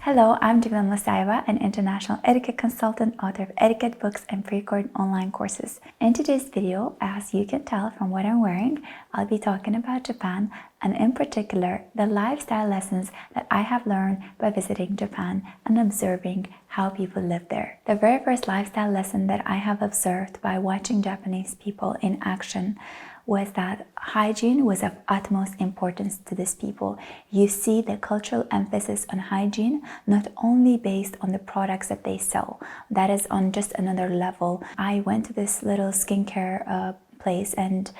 Hello, I'm Jamila Musayeva, an international etiquette consultant, author of etiquette books and pre-recorded online courses. In today's video, as you can tell from what I'm wearing, I'll be talking about Japan and in particular, the lifestyle lessons that I have learned by visiting Japan and observing how people live there. The very first lifestyle lesson that I have observed by watching Japanese people in action was that hygiene was of utmost importance to these people. You see the cultural emphasis on hygiene, not only based on the products that they sell, that is on just another level. I went to this little skincare place, and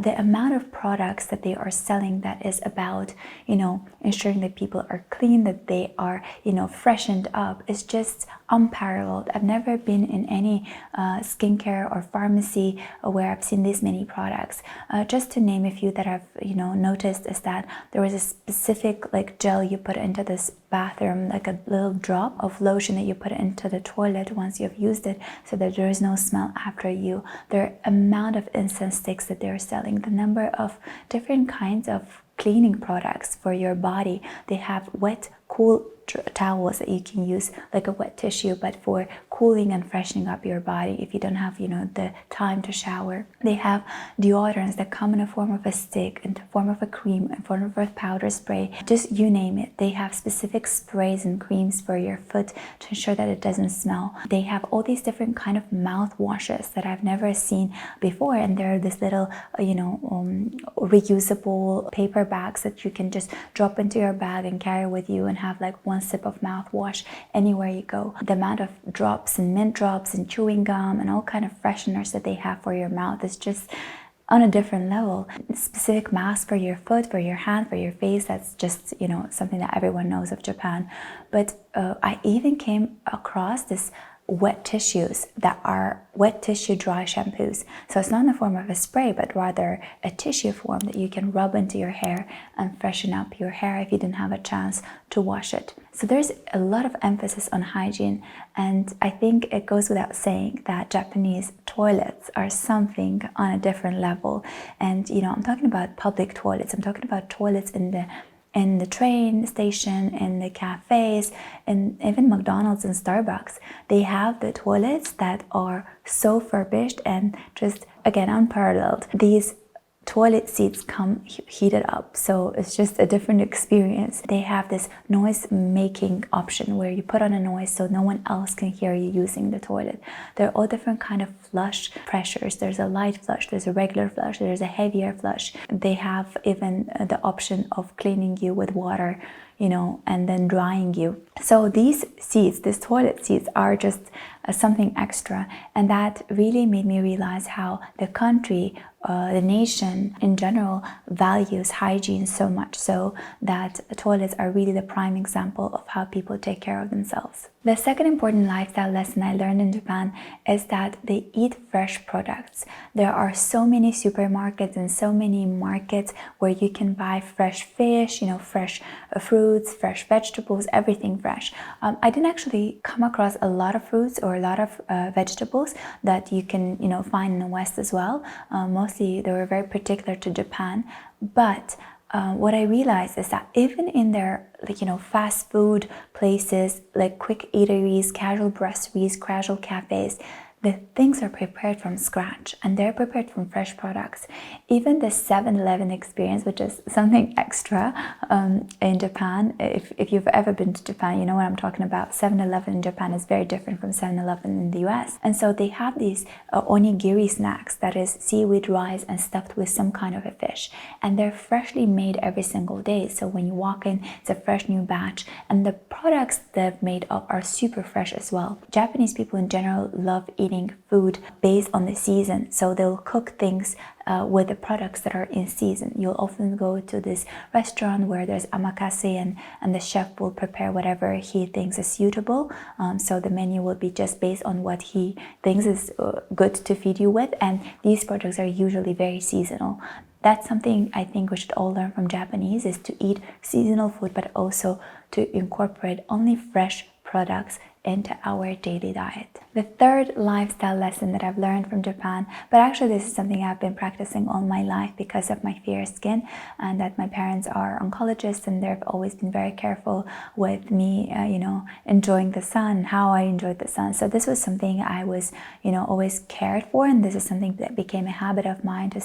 the amount of products that they are selling that is about, ensuring that people are clean, that they are, freshened up is just unparalleled. I've never been in any skincare or pharmacy where I've seen this many products. Just to name a few that I've, noticed is that there was a specific gel you put into this bathroom, like a little drop of lotion that you put into the toilet once you've used it, so that there is no smell after you. The amount of incense sticks that they're selling, the number of different kinds of cleaning products for your body. They have wet, cool towels that you can use like a wet tissue, but for cooling and freshening up your body if you don't have the time to shower. They have deodorants that come in the form of a stick, in the form of a cream, in form of a powder spray, just you name it. They have specific sprays and creams for your foot to ensure that it doesn't smell. They have all these different kind of mouthwashes that I've never seen before, and they're this little reusable paper bags that you can just drop into your bag and carry with you and have like one sip of mouthwash anywhere you go. The amount of drops and mint drops and chewing gum and all kind of fresheners that they have for your mouth is just on a different level. Specific masks for your foot, for your hand, for your face, that's just something that everyone knows of Japan. But I even came across this wet tissues that are wet tissue dry shampoos. So it's not in the form of a spray, but rather a tissue form that you can rub into your hair and freshen up your hair if you didn't have a chance to wash it. So there's a lot of emphasis on hygiene, and I think it goes without saying that Japanese toilets are something on a different level. And I'm talking about public toilets. I'm talking about toilets in the train station, in the cafes, and even McDonald's and Starbucks. They have the toilets that are so furbished and just, again, unparalleled. These toilet seats come heated up, so it's just a different experience. They have this noise making option where you put on a noise so no one else can hear you using the toilet. There are all different kind of flush pressures. There's a light flush, there's a regular flush, there's a heavier flush. They have even the option of cleaning you with water, and then drying you. So these toilet seats are just something extra, and that really made me realize how the country, the nation in general, values hygiene so much so that toilets are really the prime example of how people take care of themselves. The second important lifestyle lesson I learned in Japan is that they eat fresh products. There are so many supermarkets and so many markets where you can buy fresh fish, fresh fruits, fresh vegetables, everything fresh. I didn't actually come across a lot of fruits or a lot of vegetables that you can find in the West as well. Mostly they were very particular to Japan, but what I realized is that even in their fast food places, like quick eateries, casual brasseries, casual cafes, the things are prepared from scratch and they're prepared from fresh products. Even the 7-Eleven experience, which is something extra in Japan, if you've ever been to Japan, you know what I'm talking about. 7-Eleven in Japan is very different from 7-Eleven in the US. And so they have these onigiri snacks, that is seaweed rice and stuffed with some kind of a fish. And they're freshly made every single day. So when you walk in, it's a fresh new batch. And the products they've made up are super fresh as well. Japanese people in general love eating food based on the season, so they'll cook things with the products that are in season. You'll often go to this restaurant where there's omakase and the chef will prepare whatever he thinks is suitable. So the menu will be just based on what he thinks is good to feed you with, and these products are usually very seasonal. That's something I think we should all learn from Japanese, is to eat seasonal food, but also to incorporate only fresh products into our daily diet. The third lifestyle lesson that I've learned from Japan, but actually this is something I've been practicing all my life because of my fair skin, and that my parents are oncologists and they've always been very careful with me, enjoying the sun, how I enjoyed the sun. So this was something I was, always cared for, and this is something that became a habit of mine to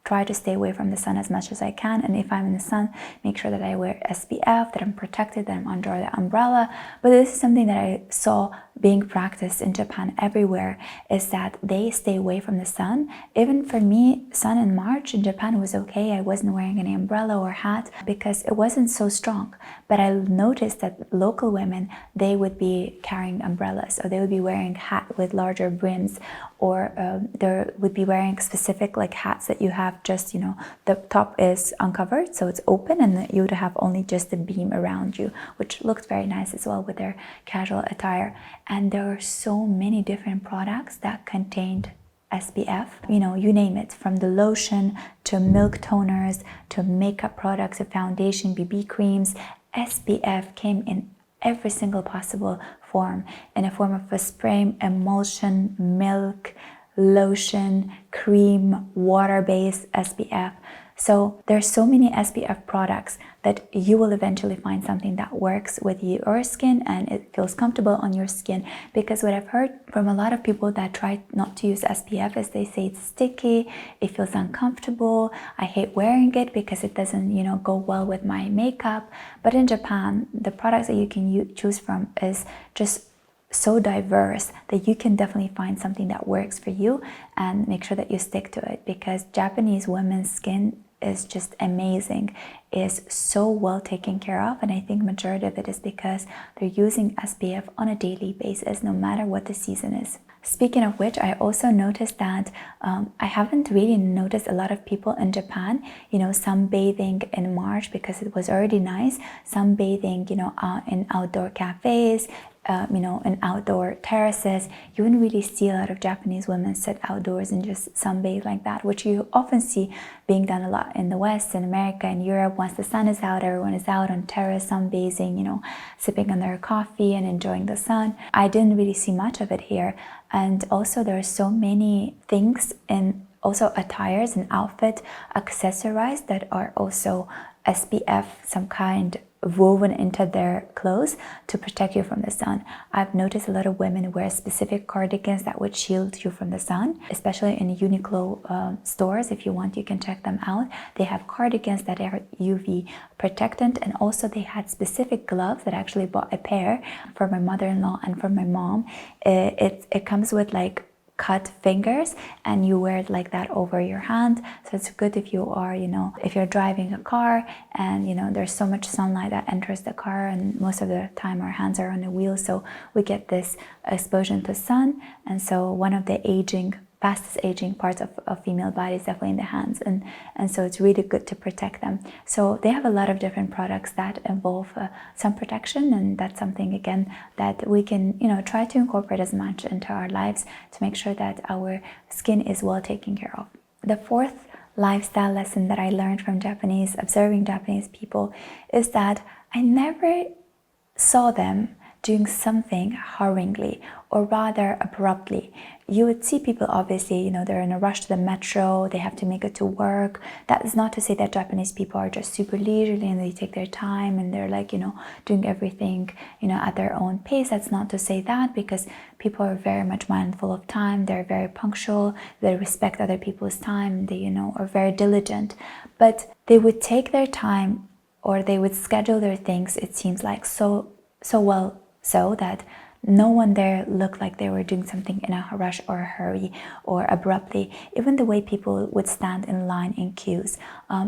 try to stay away from the sun as much as I can. And if I'm in the sun, make sure that I wear SPF, that I'm protected, that I'm under the umbrella. But this is something that I saw being practiced in Japan everywhere, is that they stay away from the sun. Even for me, sun in March in Japan was okay. I wasn't wearing any umbrella or hat because it wasn't so strong. But I noticed that local women, they would be carrying umbrellas, or they would be wearing hat with larger brims, or they would be wearing specific like hats that you have just, the top is uncovered, so it's open, and you would have only just the beam around you, which looked very nice as well with their casual attire. And there were so many different products that contained SPF, you name it, from the lotion to milk toners to makeup products, to foundation, BB creams. SPF came in every single possible form, in a form of a spray, emulsion, milk, lotion, cream, water-based SPF. So there's so many SPF products that you will eventually find something that works with your skin and it feels comfortable on your skin. Because what I've heard from a lot of people that try not to use SPF is they say it's sticky, it feels uncomfortable, I hate wearing it because it doesn't, go well with my makeup. But in Japan, the products that you can choose from is just so diverse that you can definitely find something that works for you and make sure that you stick to it, because Japanese women's skin is just amazing, is so well taken care of, and I think majority of it is because they're using SPF on a daily basis, no matter what the season is. Speaking of which, I also noticed that I haven't really noticed a lot of people in Japan, some bathing in March because it was already nice, some bathing, in outdoor cafes, in outdoor terraces. You wouldn't really see a lot of Japanese women sit outdoors and just sunbathe like that, which you often see being done a lot in the West, in America, in Europe. Once the sun is out, everyone is out on terrace, sunbathing, sipping on their coffee and enjoying the sun. I didn't really see much of it here. And also there are so many things in also attires and outfit accessorized that are also SPF, some kind woven into their clothes to protect you from the sun. I've noticed a lot of women wear specific cardigans that would shield you from the sun, especially in Uniqlo stores. If you want, you can check them out. They have cardigans that are UV protectant, and also they had specific gloves that I actually bought a pair for my mother-in-law and for my mom. It comes with like cut fingers, and you wear it like that over your hand. So it's good if you are, if you're driving a car and, there's so much sunlight that enters the car, and most of the time our hands are on the wheel, so we get this exposure to sun. And so one of the fastest aging parts of female body is definitely in the hands, and so it's really good to protect them. So they have a lot of different products that involve sun protection, and that's something again that we can try to incorporate as much into our lives to make sure that our skin is well taken care of. The fourth lifestyle lesson that I learned from observing Japanese people, is that I never saw them doing something hurriedly or rather abruptly. You would see people, obviously, they're in a rush to the metro, they have to make it to work. That is not to say that Japanese people are just super leisurely and they take their time and they're like, doing everything, at their own pace. That's not to say that, because people are very much mindful of time, they're very punctual, they respect other people's time, they, are very diligent. But they would take their time, or they would schedule their things, it seems like, so well, so that no one there looked like they were doing something in a rush or a hurry or abruptly. Even the way people would stand in line in queues,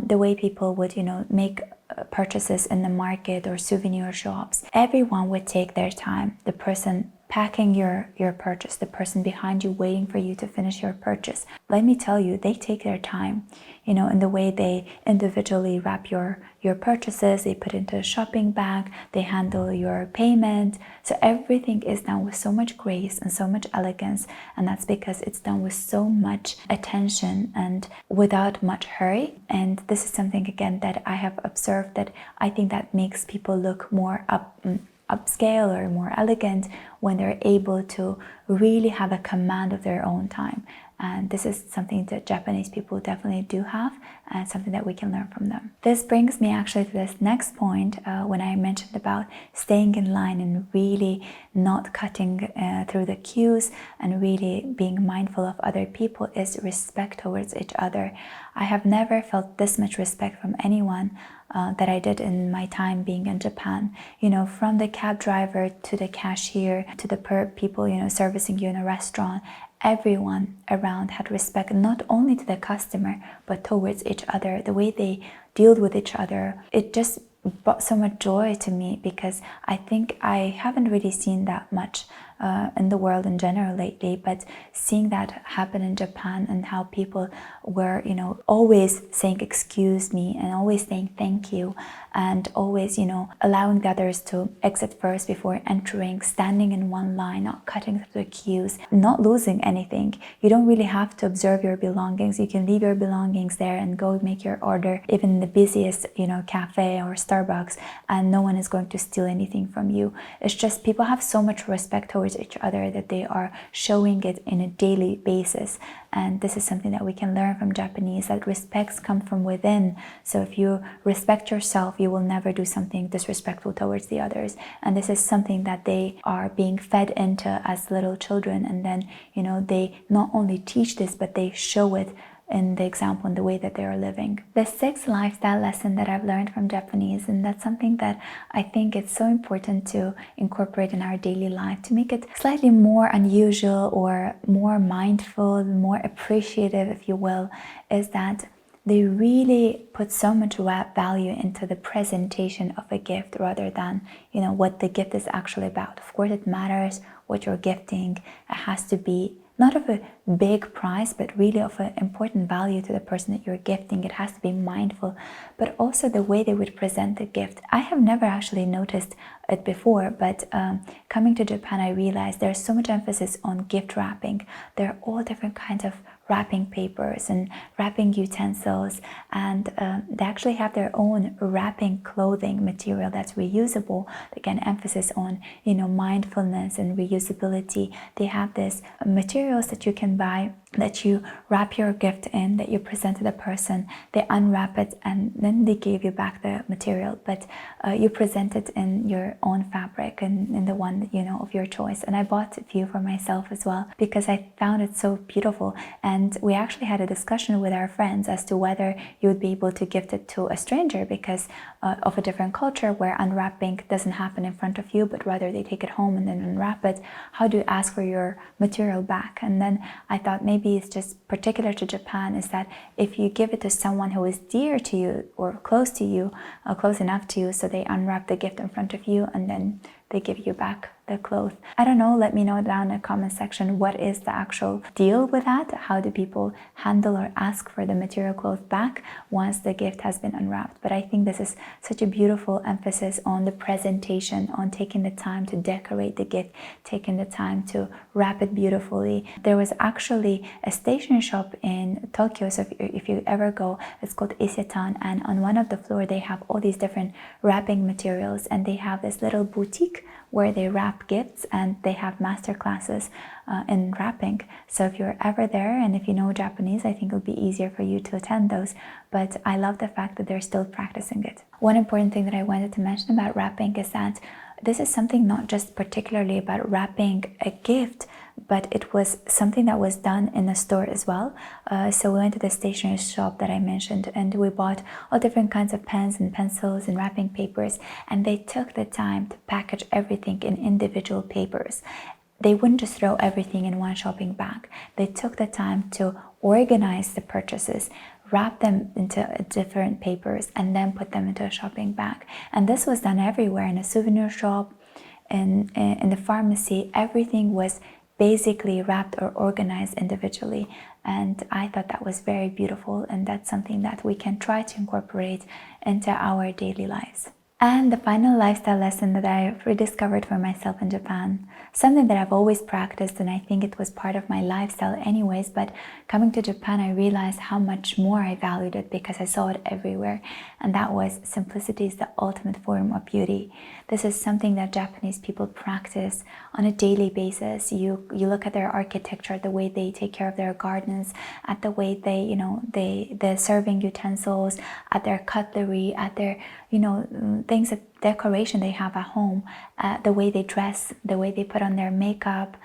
the way people would, make purchases in the market or souvenir shops. Everyone would take their time. The person packing your purchase, the person behind you waiting for you to finish your purchase. Let me tell you, they take their time, in the way they individually wrap your purchases, they put into a shopping bag, they handle your payment. So everything is done with so much grace and so much elegance, and that's because it's done with so much attention and without much hurry. And this is something, again, that I have observed that I think that makes people look more upscale or more elegant when they're able to really have a command of their own time. And this is something that Japanese people definitely do have, and something that we can learn from them. This brings me actually to this next point, when I mentioned about staying in line and really not cutting through the queues and really being mindful of other people, is respect towards each other. I have never felt this much respect from anyone that I did in my time being in Japan. You know, from the cab driver to the cashier to the people, you know, servicing you in a restaurant, everyone around had respect, not only to the customer, but towards each other. The way they dealt with each other, it just brought so much joy to me, because I think I haven't really seen that much in the world in general lately, but seeing that happen in Japan, and how people were, you know, always saying excuse me and always saying thank you, and always, you know, allowing the others to exit first before entering, standing in one line, not cutting through the queues, not losing anything. You don't really have to observe your belongings. You can leave your belongings there and go make your order, even in the busiest, you know, cafe or Starbucks, and no one is going to steal anything from you. It's just people have so much respect towards each other that they are showing it in a daily basis. And this is something that we can learn from Japanese, that respects come from within. So if you respect yourself, you will never do something disrespectful towards the others. And this is something that they are being fed into as little children. And then, you know, they not only teach this, but they show it in the example and the way that they are living. The sixth lifestyle lesson that I've learned from Japanese, and that's something that I think it's so important to incorporate in our daily life to make it slightly more unusual or more mindful, more appreciative, if you will, is that they really put so much value into the presentation of a gift rather than, you know, what the gift is actually about. Of course, it matters what you're gifting. It has to be not of a big price, but really of an important value to the person that you're gifting. It has to be mindful, but also the way they would present the gift. I have never actually noticed it before, but coming to Japan, I realized there's so much emphasis on gift wrapping. There are all different kinds of wrapping papers and wrapping utensils, and they actually have their own wrapping clothing material that's reusable. Again, emphasis on, you know, mindfulness and reusability. They have this materials that you can buy, that you wrap your gift in, that you present to the person. They unwrap it and then they give you back the material, but you present it in your own fabric and in the one, you know, of your choice. And I bought a few for myself as well, because I found it so beautiful. And we actually had a discussion with our friends as to whether you would be able to gift it to a stranger, because of a different culture where unwrapping doesn't happen in front of you, but rather they take it home and then unwrap it. How do you ask for your material back? And then I thought maybe it's just particular to Japan, is that if you give it to someone who is dear to you or close to you, close enough to you, so they unwrap the gift in front of you and then they give you back the cloth. I don't know, let me know down in the comment section what is the actual deal with that. How do people handle or ask for the material cloth back once the gift has been unwrapped? But I think this is such a beautiful emphasis on the presentation, on taking the time to decorate the gift, taking the time to wrap it beautifully. There was actually a stationery shop in Tokyo, so if you ever go, it's called Isetan, and on one of the floor they have all these different wrapping materials, and they have this little boutique where they wrap gifts, and they have master classes in wrapping. So if you're ever there and if you know Japanese, I think it'll be easier for you to attend those. But I love the fact that they're still practicing it. One important thing that I wanted to mention about wrapping is that this is something not just particularly about wrapping a gift, but it was something that was done in a store as well. So we went to the stationery shop that I mentioned, and we bought all different kinds of pens and pencils and wrapping papers, and they took the time to package everything in individual papers. They wouldn't just throw everything in one shopping bag. They took the time to organize the purchases, wrap them into different papers, and then put them into a shopping bag. And this was done everywhere, in a souvenir shop, in the pharmacy. Everything was basically wrapped or organized individually, and I thought that was very beautiful, and that's something that we can try to incorporate into our daily lives. And the final lifestyle lesson that I've rediscovered for myself in Japan, something that I've always practiced and I think it was part of my lifestyle anyways, but coming to Japan I realized how much more I valued it because I saw it everywhere, and that was simplicity is the ultimate form of beauty. This is something that Japanese people practice on a daily basis. You look at their architecture, the way they take care of their gardens, at the way they, the serving utensils, at their cutlery, at their, things that decoration they have at home, the way they dress, the way they put on their makeup,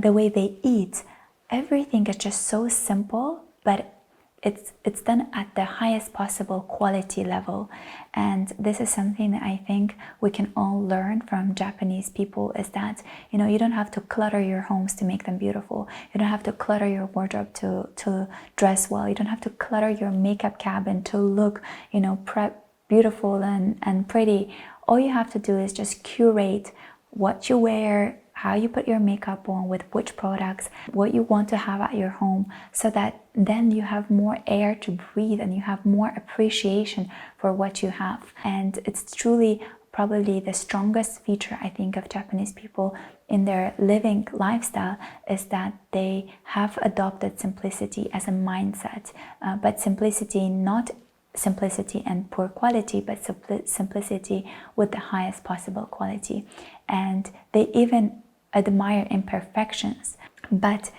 the way they eat. Everything is just so simple, but it's done at the highest possible quality level. And this is something that I think we can all learn from Japanese people, is that you don't have to clutter your homes to make them beautiful. You don't have to clutter your wardrobe to dress well. You don't have to clutter your makeup cabinet to look beautiful and pretty. All you have to do is just curate what you wear, how you put your makeup on, with which products, what you want to have at your home, so that then you have more air to breathe and you have more appreciation for what you have. And it's truly probably the strongest feature I think of Japanese people in their living lifestyle, is that they have adopted simplicity as a mindset, but simplicity, not simplicity and poor quality, but simplicity with the highest possible quality. And they even admire imperfections, but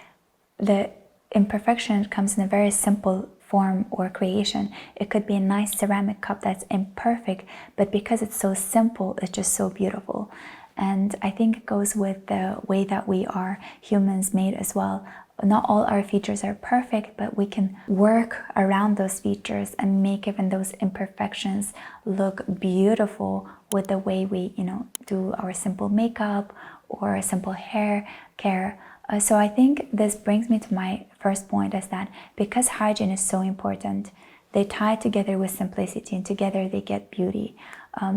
the imperfection comes in a very simple form or creation. It could be a nice ceramic cup that's imperfect, but because it's so simple, it's just so beautiful. And I think it goes with the way that we are humans made as well. Not all our features are perfect, but we can work around those features and make even those imperfections look beautiful with the way we, do our simple makeup or simple hair care. So I think this brings me to my first point, is that because hygiene is so important, they tie together with simplicity, and together they get beauty.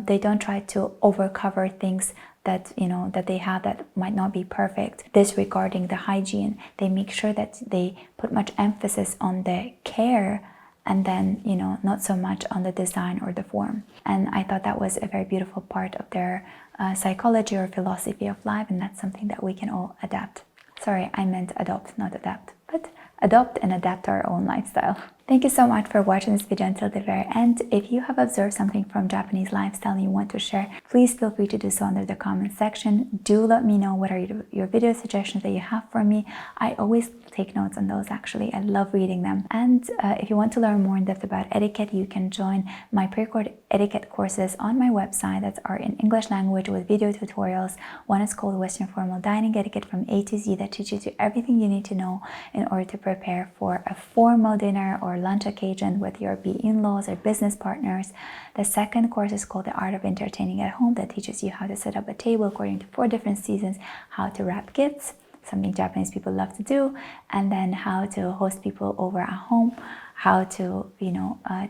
They don't try to overcover things that that they have that might not be perfect. Disregarding the hygiene, they make sure that they put much emphasis on the care, and then not so much on the design or the form. And I thought that was a very beautiful part of their psychology or philosophy of life, and that's something that we can all adapt. Sorry, I meant adopt, not adapt, but adopt and adapt our own lifestyle. Thank you so much for watching this video until the very end. If you have observed something from Japanese lifestyle and you want to share, please feel free to do so under the comment section. Do let me know what are your video suggestions that you have for me. I always take notes on those actually. I love reading them. And if you want to learn more in depth about etiquette, you can join my pre-recorded etiquette courses on my website that are in English language with video tutorials. One is called Western Formal Dining Etiquette from A to Z, that teaches you everything you need to know in order to prepare for a formal dinner or lunch occasion with your in-laws or business partners. The second course is called The Art of Entertaining at Home, that teaches you how to set up a table according to 4 different seasons, how to wrap gifts, something Japanese people love to do, and then how to host people over at home, how to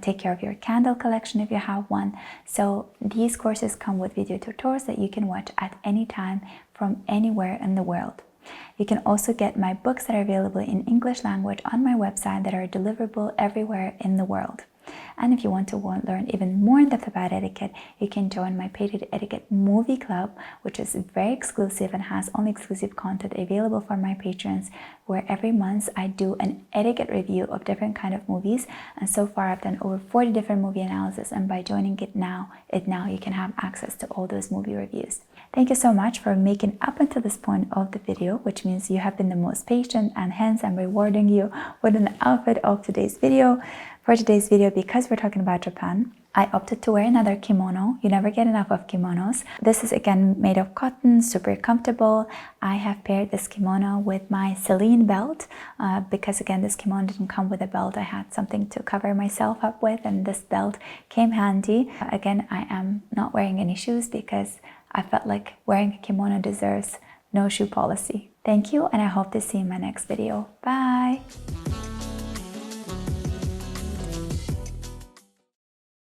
take care of your candle collection if you have one. So these courses come with video tutorials that you can watch at any time from anywhere in the world. You can also get my books that are available in English language on my website that are deliverable everywhere in the world. And if you want to learn even more in depth about etiquette, you can join my Paid Etiquette Movie Club, which is very exclusive and has only exclusive content available for my patrons, where every month I do an etiquette review of different kind of movies. And so far I've done over 40 different movie analysis, and by joining it now you can have access to all those movie reviews. Thank you so much for making up until this point of the video, which means you have been the most patient, and hence I'm rewarding you with an outfit of today's video. For today's video, because we're talking about Japan, I opted to wear another kimono. You never get enough of kimonos. This is again made of cotton, super comfortable. I have paired this kimono with my Celine belt because again this kimono didn't come with a belt. I had something to cover myself up with, and this belt came handy. Again, I am not wearing any shoes because I felt like wearing a kimono deserves no shoe policy. Thank you, and I hope to see you in my next video. Bye!